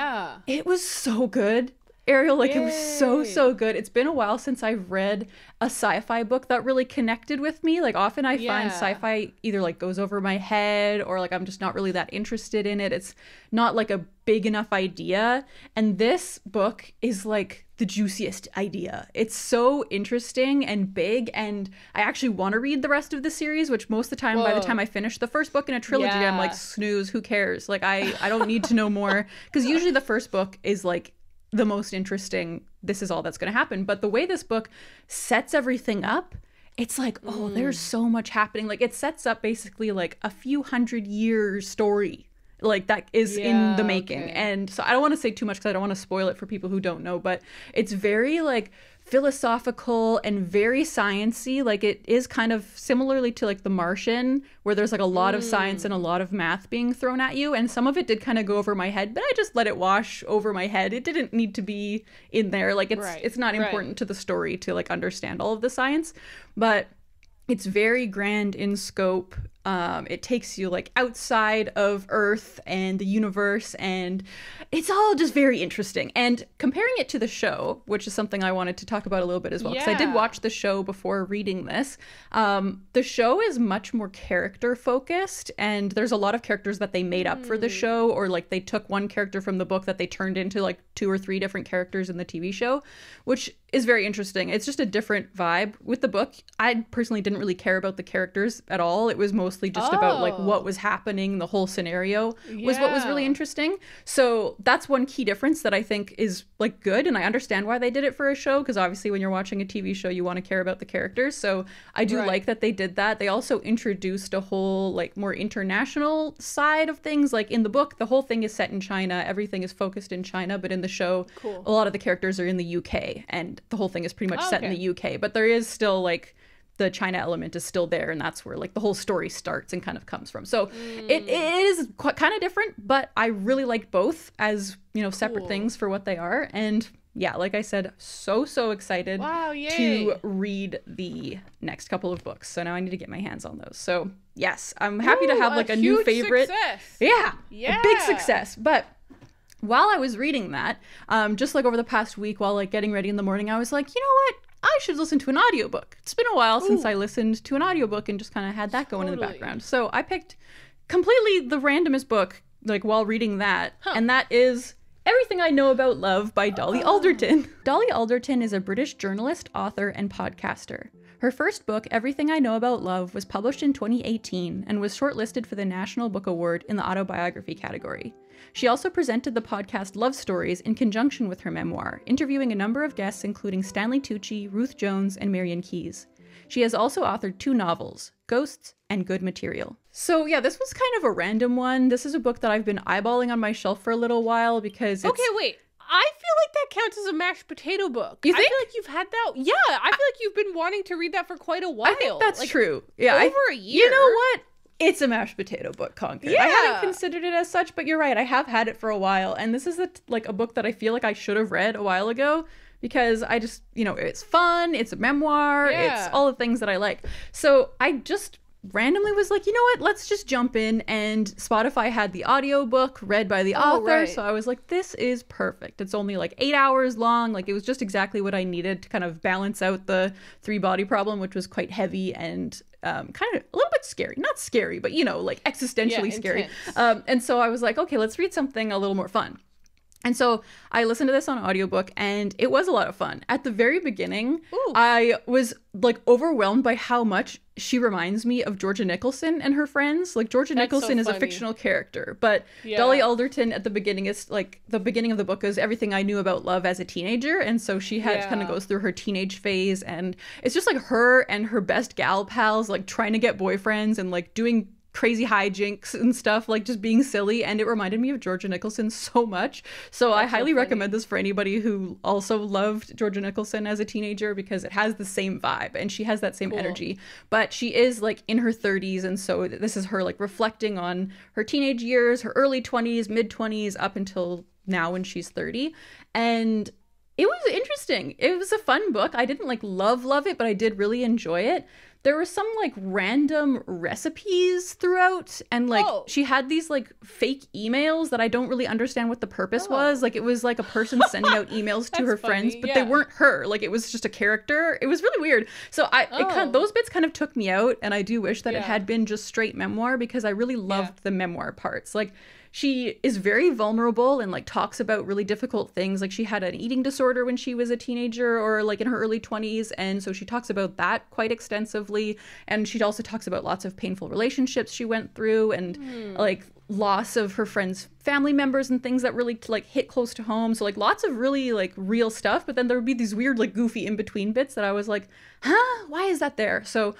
it was so good. Ariel, like, it was so good. It's been a while since I've read a sci-fi book that really connected with me. Like, often I find sci-fi either like goes over my head or like I'm just not really that interested in it. It's not like a big enough idea. And this book is like the juiciest idea. It's so interesting and big, and I actually want to read the rest of the series, which most of the time, by the time I finish the first book in a trilogy, I'm like, snooze, who cares? Like, I don't need to know more. Because usually the first book is like the most interesting, this is all that's going to happen. But the way this book sets everything up, it's like, oh, there's so much happening. Like, it sets up basically like a few 100-year story like that is in the making. And so I don't want to say too much because I don't want to spoil it for people who don't know, but it's very like philosophical and very sciencey. Like, it is kind of similarly to like The Martian, where there's like a lot of science and a lot of math being thrown at you, and some of it did kind of go over my head, but I just let it wash over my head. It didn't need to be in there. Like, it's not important to the story to like understand all of the science, but it's very grand in scope. It takes you like outside of Earth and the universe, and it's all just very interesting. And comparing it to the show, which is something I wanted to talk about a little bit as well, because I did watch the show before reading this. The show is much more character focused, and there's a lot of characters that they made up for the show, or like they took one character from the book that they turned into like 2 or 3 different characters in the TV show, which is very interesting. It's just a different vibe. With the book, I personally didn't really care about the characters at all. It was mostly just about like what was happening. The whole scenario was what was really interesting. So that's one key difference that I think is like good, and I understand why they did it for a show, because obviously when you're watching a TV show you want to care about the characters. So I do like that they did that. They also introduced a whole like more international side of things. Like in the book, the whole thing is set in China, everything is focused in China, but in the show a lot of the characters are in the UK, and the whole thing is pretty much set in the UK, but there is still like the China element is still there, and that's where like the whole story starts and kind of comes from. So it is kind of different, but I really liked both as, you know, separate things for what they are. And yeah, like I said, so excited to read the next couple of books. So now I need to get my hands on those. So yes, I'm happy to have like a new favorite. Success. Yeah, a big success. But while I was reading that, just like over the past week while like getting ready in the morning, I was like, you know what? I should listen to an audiobook. It's been a while since I listened to an audiobook and just kind of had that going in the background. So I picked completely the randomest book, like, while reading that, and that is Everything I Know About Love by Dolly Alderton. Dolly Alderton is a British journalist, author, and podcaster. Her first book, Everything I Know About Love, was published in 2018 and was shortlisted for the National Book Award in the autobiography category. She also presented the podcast Love Stories in conjunction with her memoir, interviewing a number of guests including Stanley Tucci, Ruth Jones, and Marian Keyes. She has also authored 2 novels, Ghosts and Good Material. So yeah, this was kind of a random one. This is a book that I've been eyeballing on my shelf for a little while because it's... Okay, wait. I feel like that counts as a mashed potato book. You think? I feel like you've had that. Yeah, I feel like you've been wanting to read that for quite a while. I think that's like, true. Yeah, over a year. You know what? It's a mashed potato book, Concord. Yeah. I haven't considered it as such, but you're right. I have had it for a while, and this is a book that I feel like I should have read a while ago because I just, it's fun, it's a memoir, it's all the things that I like. So I just randomly was like, you know what, let's just jump in, and Spotify had the audiobook read by the author, right. So I was like, this is perfect. It's only like 8 hours long, like it was just exactly what I needed to kind of balance out the 3-body problem, which was quite heavy and kind of a little bit scary. Not scary, but like existentially scary. And so I was like, okay, let's read something a little more fun. And so I listened to this on audiobook, and it was a lot of fun. At the very beginning, I was like overwhelmed by how much she reminds me of Georgia Nicholson and her friends. Like, Georgia Nicholson is a fictional character, but Dolly Alderton at the beginning is like, the beginning of the book is everything I knew about love as a teenager. And so she kind of goes through her teenage phase, and it's just like her and her best gal pals like trying to get boyfriends and like doing crazy hijinks and stuff, like just being silly, and it reminded me of Georgia Nicholson so much. So I highly recommend this for anybody who also loved Georgia Nicholson as a teenager, because it has the same vibe and she has that same energy, but she is like in her 30s, and so this is her like reflecting on her teenage years, her early 20s, mid 20s, up until now when she's 30. And it was interesting. It was a fun book. I didn't like love it, but I did really enjoy it. There were some like random recipes throughout, and like she had these like fake emails that I don't really understand what the purpose was. Like, it was like a person sending out emails to her friends, but they weren't her. Like, it was just a character. It was really weird. So those bits kind of took me out, and I do wish that it had been just straight memoir, because I really loved the memoir parts. Like, she is very vulnerable and like talks about really difficult things. Like, she had an eating disorder when she was a teenager, or like in her early 20s, and so she talks about that quite extensively. And she also talks about lots of painful relationships she went through, and like loss of her friends' family members and things that really like hit close to home. So like lots of really like real stuff, but then there would be these weird like goofy in between bits that I was like, why is that there? So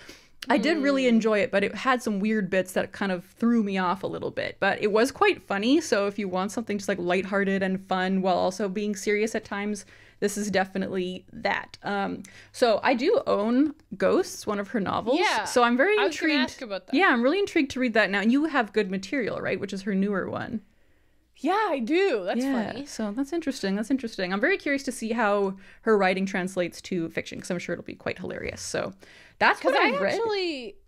I did really enjoy it, but it had some weird bits that kind of threw me off a little bit. But it was quite funny, so if you want something just like lighthearted and fun while also being serious at times, this is definitely that. So I do own Ghosts, one of her novels. Yeah. So I'm very intrigued. I was gonna ask about that. Yeah, I'm really intrigued to read that now. And you have Good Material, right? Which is her newer one. Yeah, I do. That's funny. So that's interesting. I'm very curious to see how her writing translates to fiction, because I'm sure it'll be quite hilarious. So that's what I read.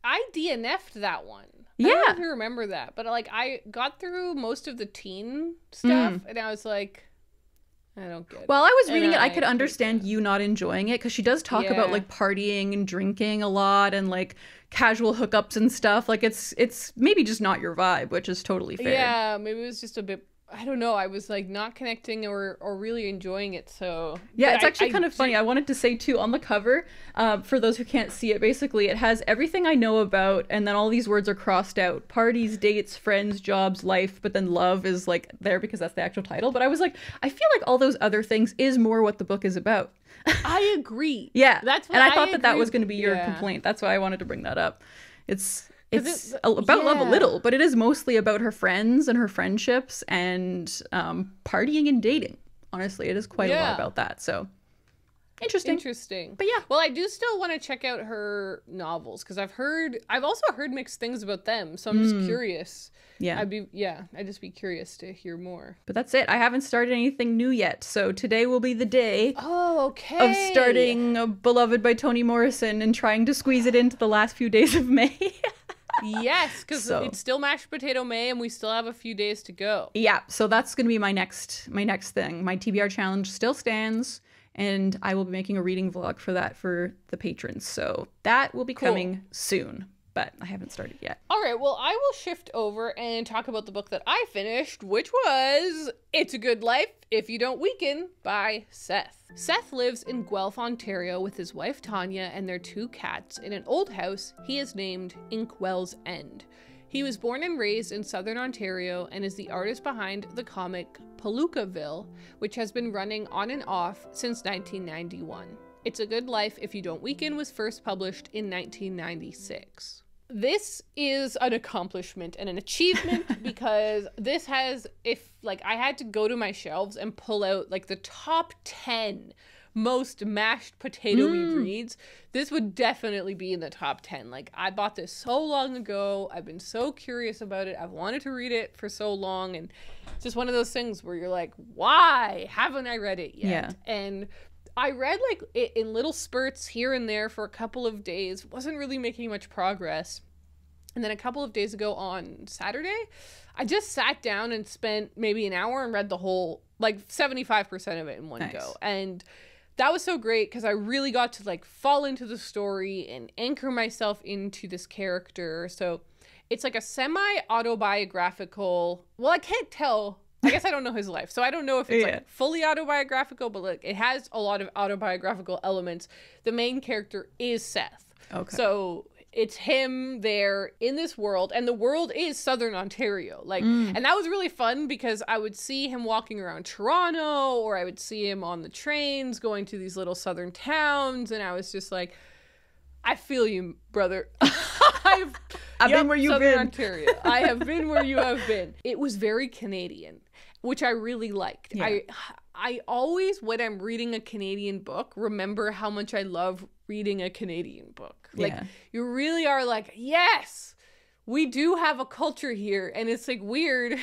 I DNF'd that one. Yeah. I don't know if you remember that, but like I got through most of the teen stuff, and I was like, I don't get it. While I was reading it, I could understand you not enjoying it, because she does talk about like partying and drinking a lot and like casual hookups and stuff. Like it's maybe just not your vibe, which is totally fair. Yeah, maybe it was just a bit, I don't know. I was like not connecting or really enjoying it. So yeah, it's actually kind of funny. I wanted to say too, on the cover, for those who can't see it, basically it has everything I know about, and then all these words are crossed out: parties, dates, friends, jobs, life. But then love is like there because that's the actual title. But I was like, I feel like all those other things is more what the book is about. I agree. Yeah, that's what and I thought that was going to be your complaint. That's why I wanted to bring that up. It's about love a little, but it is mostly about her friends and her friendships and partying and dating. Honestly, it is quite a lot about that. So interesting. But yeah. Well, I do still want to check out her novels, because I've also heard mixed things about them. So I'm just curious. Yeah. I'd just be curious to hear more. But that's it. I haven't started anything new yet. So today will be the day of starting Beloved by Toni Morrison and trying to squeeze it into the last few days of May. Yes, because it's still mashed potato May, and we still have a few days to go. Yeah, so that's going to be my next thing. My TBR challenge still stands. and I will be making a reading vlog for that for the patrons. So that will be coming soon, but I haven't started yet. All right, well, I will shift over and talk about the book that I finished, which was It's a Good Life If You Don't Weaken by Seth. Seth lives in Guelph, Ontario with his wife Tanya and their 2 cats in an old house he has named Inkwell's End. He was born and raised in southern Ontario and is the artist behind the comic Palookaville, which has been running on and off since 1991. It's a Good Life If You Don't Weaken was first published in 1996. This is an accomplishment and an achievement because this has, if like I had to go to my shelves and pull out like the top 10 most mashed potato-y reads, this would definitely be in the top 10. Like, I bought this so long ago. I've been so curious about it. I've wanted to read it for so long, and it's just one of those things where you're like, why haven't I read it yet? Yeah. And I read like it in little spurts here and there for a couple of days, wasn't really making much progress. And then a couple of days ago on Saturday, I just sat down and spent maybe an hour and read the whole, like 75% of it in one go. And that was so great because I really got to like fall into the story and anchor myself into this character. So it's like a semi-autobiographical, well, I can't tell. I guess I don't know his life. So I don't know if it's like fully autobiographical, but like it has a lot of autobiographical elements. The main character is Seth. Okay. So it's him there in this world, and the world is Southern Ontario. Like, and that was really fun because I would see him walking around Toronto, or I would see him on the trains going to these little southern towns, and I was just like, I feel you, brother. I've been where you've Southern been. Ontario. I have been where you have been. It was very Canadian, which I really liked. Yeah. I always, when I'm reading a Canadian book, remember how much I love reading a Canadian book. Like, you really are like, yes, we do have a culture here, and it's like weird,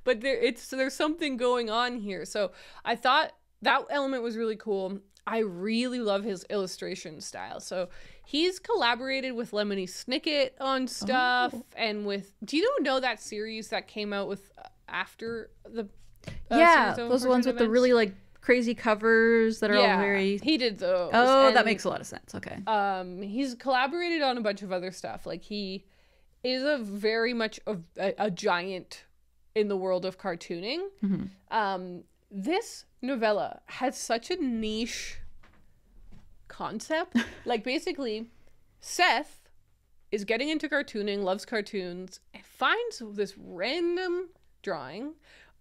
but there's something going on here. So I thought that element was really cool. I really love his illustration style. So he's collaborated with Lemony Snicket on stuff, and with, do you know that series that came out with after the those ones with the really like crazy covers that are all very, he did those. Oh, that makes a lot of sense. Okay. He's collaborated on a bunch of other stuff. Like, he is a very much of a giant in the world of cartooning. This novella has such a niche concept. Like, basically, Seth is getting into cartooning, loves cartoons, and finds this random drawing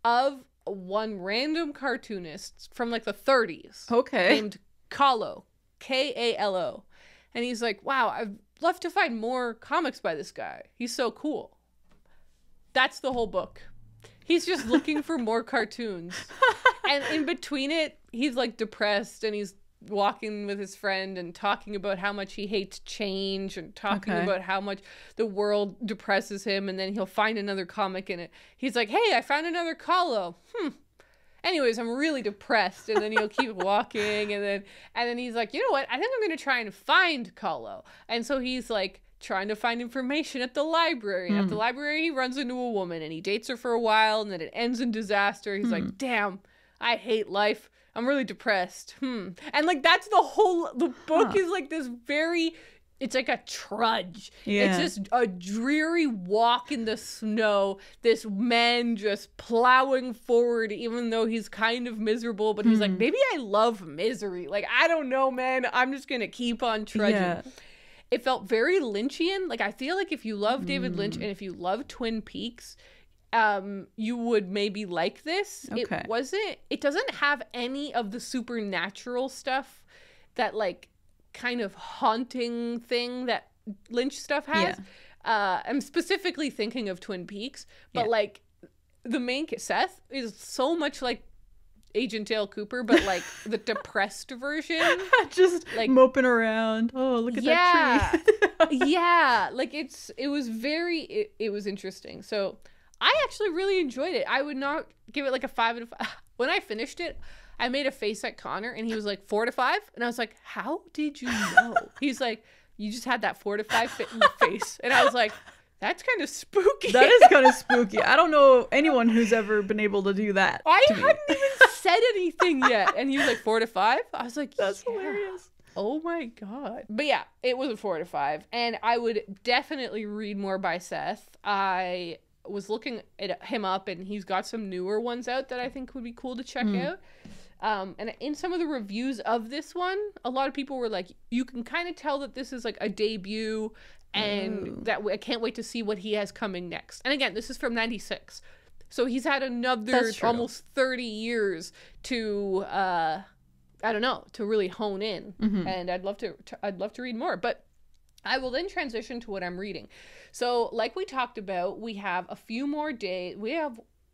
of one random cartoonist from like the 30s. Okay. Named Kahlo. Kalo. And he's like, wow, I'd love to find more comics by this guy. He's so cool. That's the whole book. He's just looking for more cartoons. And in between it, he's like depressed, and he's walking with his friend and talking about how much he hates change, and talking about how much the world depresses him, and then he'll find another comic in it. He's like, hey, I found another Kahlo. Anyways, I'm really depressed. And then he'll keep walking, and then he's like, you know what? I think I'm going to try and find Kahlo. And so he's like trying to find information at the library. And at the library, he runs into a woman, and he dates her for a while, and then it ends in disaster. He's like, damn, I hate life. I'm really depressed. And like, that's the book is like this very, it's like a trudge. It's just a dreary walk in the snow. This man just plowing forward, even though he's kind of miserable, but he's like, maybe I love misery. Like, I don't know, man. I'm just going to keep on trudging. Yeah. It felt very Lynchian. Like, I feel like if you love David Lynch and if you love Twin Peaks, you would maybe like this. Okay. It doesn't have any of the supernatural stuff, that like kind of haunting thing that Lynch stuff has. I'm specifically thinking of Twin Peaks, but like the main Seth is so much like Agent Dale Cooper, but like the depressed version. Just like moping around. Oh, look at that tree. Like it was interesting. So I actually really enjoyed it. I would not give it like a 5 out of 5. When I finished it, I made a face at Connor, and he was like 4 to 5, and I was like, how did you know? He's like, you just had that 4 to 5 fit in the face. And I was like, that's kind of spooky. That is kind of spooky. I don't know anyone who's ever been able to do that. I hadn't even said anything yet. And he was like, 4 to 5. I was like, That's hilarious. Oh my God. But yeah, it was a 4 to 5. And I would definitely read more by Seth. I was looking at him up, and he's got some newer ones out that I think would be cool to check out. And in some of the reviews of this one, a lot of people were like, you can kind of tell that this is like a debut, and that I can't wait to see what he has coming next. And again, this is from 96. So he's had another almost 30 years to, I don't know, to really hone in. And I'd love to read more. But I will then transition to what I'm reading. So like we talked about, we have a few more days.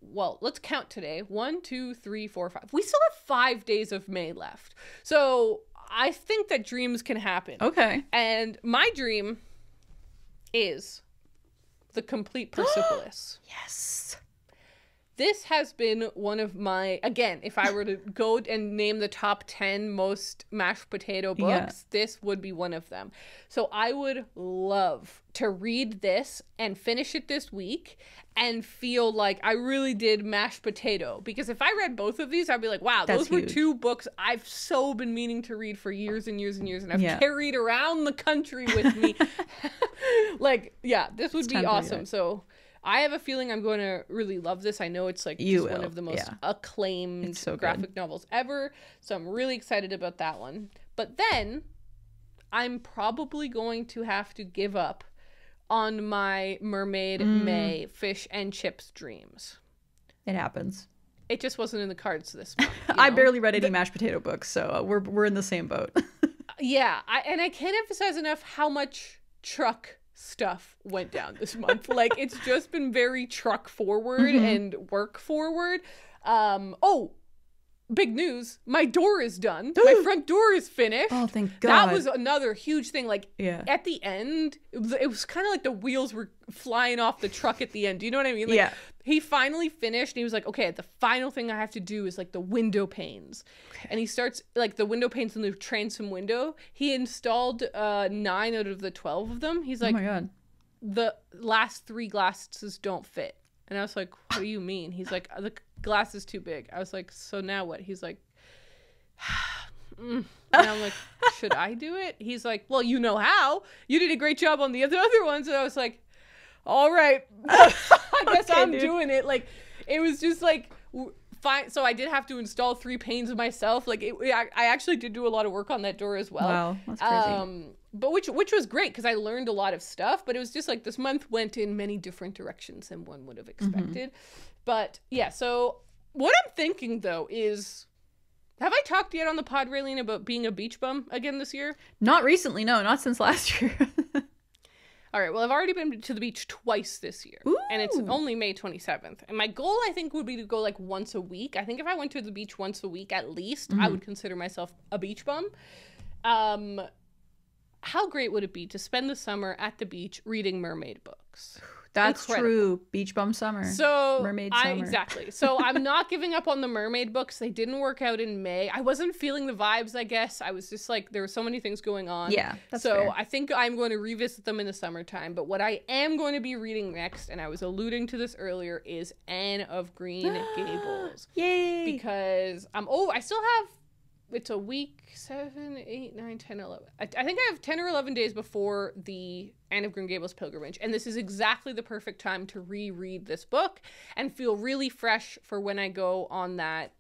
Well, let's count today. 1, 2, 3, 4, 5. We still have 5 days of May left. So I think that dreams can happen. Okay. And my dream is The Complete Persepolis. Yes. This has been one of my, again, if I were to go and name the top 10 most mashed potato books, this would be one of them. So I would love to read this and finish it this week and feel like I really did mashed potato. Because if I read both of these, I'd be like, wow, those were 2 books I've so been meaning to read for years and years and years. And I've carried around the country with me. This would be awesome. So I have a feeling I'm going to really love this. I know it's like just one of the most acclaimed graphic novels ever. So I'm really excited about that one. But then I'm probably going to have to give up on my Mermaid May fish and chips dreams. It happens. It just wasn't in the cards this month. I barely read any mashed potato books, so we're in the same boat. I can't emphasize enough how much truck stuff went down this month. Like, it's just been very truck forward and work forward. Big news, my door is done. My front door is finished. Oh, thank God. That was another huge thing. Like, at the end, it was kind of like the wheels were flying off the truck at the end. Do you know what I mean? Like, he finally finished, and he was like, okay, the final thing I have to do is like the window panes. Okay. And he starts like the window panes in the transom window. He installed 9 out of the 12 of them. He's like, oh my God, the last 3 glasses don't fit. And I was like, what do you mean? He's like, the glass is too big. I was like, so now what? He's like, and I'm like, should I do it? He's like, well, you know how. You did a great job on the other ones. And I was like, all right, I guess I'm doing it. Like, it was just like, fine. So I did have to install 3 panes myself. Like, I actually did do a lot of work on that door as well. Wow, that's crazy. But which was great because I learned a lot of stuff. But it was just like this month went in many different directions than one would have expected. But yeah, so what I'm thinking though is, have I talked yet on the pod, Raeleen, about being a beach bum again this year? Not recently, no, not since last year. All right, well, I've already been to the beach twice this year. Ooh. And it's only May 27th. And my goal, I think, would be to go like once a week. I think if I went to the beach once a week at least, I would consider myself a beach bum. How great would it be to spend the summer at the beach reading mermaid books? That's true. Beach bum summer. So mermaid summer. Exactly. So I'm not giving up on the mermaid books. They didn't work out in May. I wasn't feeling the vibes, I guess. I was just like, there were so many things going on. Yeah, that's so fair. I think I'm going to revisit them in the summertime. But what I am going to be reading next, and I was alluding to this earlier, is Anne of Green Gables. Yay! Because I still have, it's a week, 7, 8, 9, 10, 11. I think I have 10 or 11 days before the Anne of Green Gables pilgrimage. And this is exactly the perfect time to reread this book and feel really fresh for when I go on that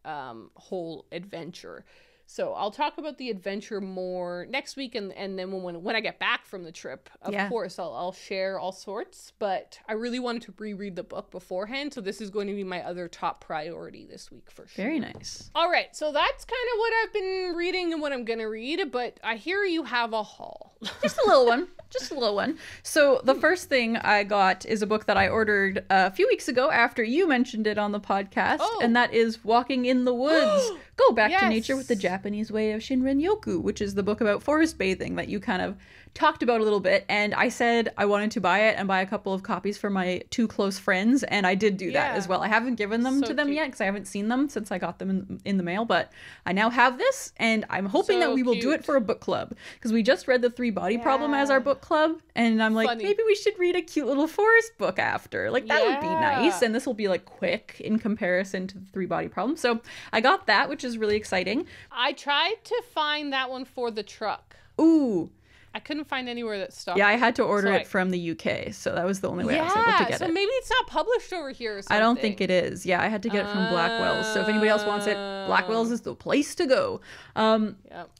whole adventure. So I'll talk about the adventure more next week, and then when I get back from the trip, of course, I'll share all sorts. But I really wanted to reread the book beforehand, so this is going to be my other top priority this week for sure. Very nice. All right, so that's kind of what I've been reading and what I'm going to read, but I hear you have a haul. Just a little one. Just a little one. So the first thing I got is a book that I ordered a few weeks ago after you mentioned it on the podcast, and that is Walking in the Woods. Go back to nature with the Japanese way of Shinrin-yoku, which is the book about forest bathing that you kind of talked about a little bit. And I said I wanted to buy it and buy a couple of copies for my 2 close friends, and I did do that as well. I haven't given them to them yet because I haven't seen them since I got them in the mail, but I now have this, and I'm hoping that we will do it for a book club, because we just read the 3 Three Body Problem as our book club. And I'm like, maybe we should read a cute little forest book after. Like, that would be nice. And this will be like quick in comparison to the Three Body Problem. So I got that, which is really exciting. I tried to find that one for the truck. Ooh. I couldn't find anywhere that stopped. Yeah, I had to order it from the UK, so that was the only way I was able to get it. So maybe it's not published over here or something. I don't think it is. Yeah, I had to get it from Blackwell's. So if anybody else wants it, Blackwell's is the place to go. And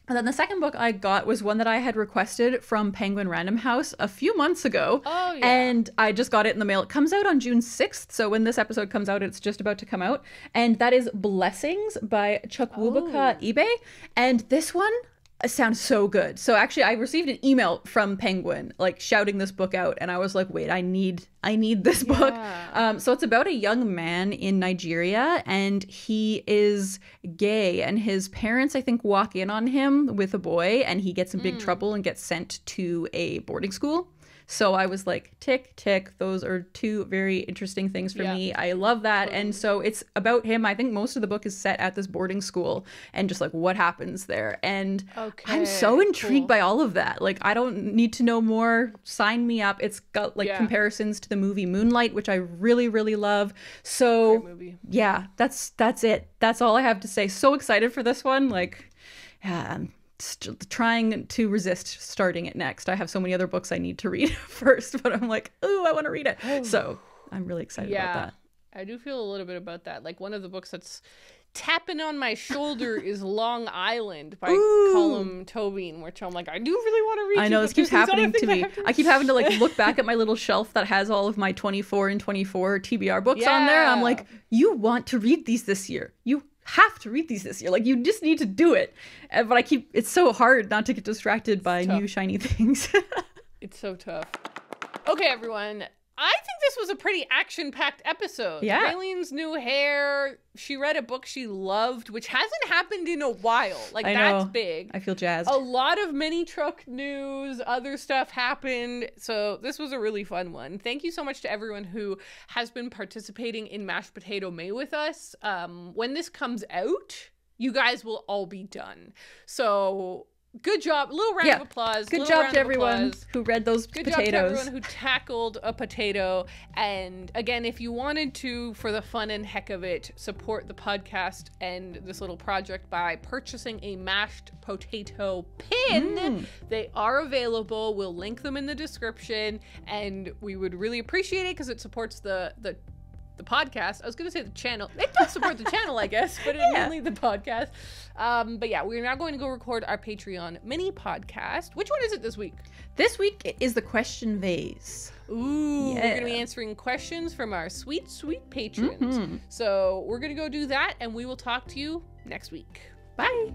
then the second book I got was one that I had requested from Penguin Random House a few months ago. Oh, yeah. And I just got it in the mail. It comes out on June 6th. So when this episode comes out, it's just about to come out. And that is Blessings by Chukwubuka Ibe. And this one sounds so good. So actually I received an email from Penguin like shouting this book out, and I was like, wait, I need this book. So it's about a young man in Nigeria, and he is gay, and his parents I think walk in on him with a boy, and he gets in big trouble and gets sent to a boarding school. So I was like, tick, tick. Those are two very interesting things for me. I love that. And so it's about him. I think most of the book is set at this boarding school and just like what happens there. And I'm so intrigued by all of that. Like, I don't need to know more. Sign me up. It's got like comparisons to the movie Moonlight, which I really, really love. So yeah, that's it. That's all I have to say. So excited for this one. Like, trying to resist starting it next. I have so many other books I need to read first, but I'm like, ooh, I want to read it. So I'm really excited about that. I do feel a little bit about that. Like, one of the books that's tapping on my shoulder is Long Island by Colm Tobin, which I'm like, I do really want to read. I know, this keeps happening to me. I keep having to like look back at my little shelf that has all of my 24 and 24 TBR books on there. I'm like, you want to read these this year. You have to read these this year. Like, you just need to do it. But it's so hard not to get distracted by new shiny things. It's so tough. Okay, everyone. I think this was a pretty action-packed episode. Yeah. Raeleen's new hair. She read a book she loved, which hasn't happened in a while. Like, I that's know. big. I feel jazzed. A lot of Minitruck news, other stuff happened. So this was a really fun one. Thank you so much to everyone who has been participating in Mashed Potato May with us. When this comes out, you guys will all be done. So good job. A little round of applause. Good job to everyone who read those potatoes. Good job to everyone who tackled a potato. And again, if you wanted to, for the fun and heck of it, support the podcast and this little project by purchasing a mashed potato pin, they are available. We'll link them in the description, and we would really appreciate it because it supports the podcast. I was gonna say the channel. It does support the channel, I guess, but it's mainly the podcast. But yeah, we're now going to go record our Patreon mini podcast. Which one is it this week? This week is the question vase. Ooh, we're gonna be answering questions from our sweet, sweet patrons. So we're gonna go do that, and we will talk to you next week. Bye.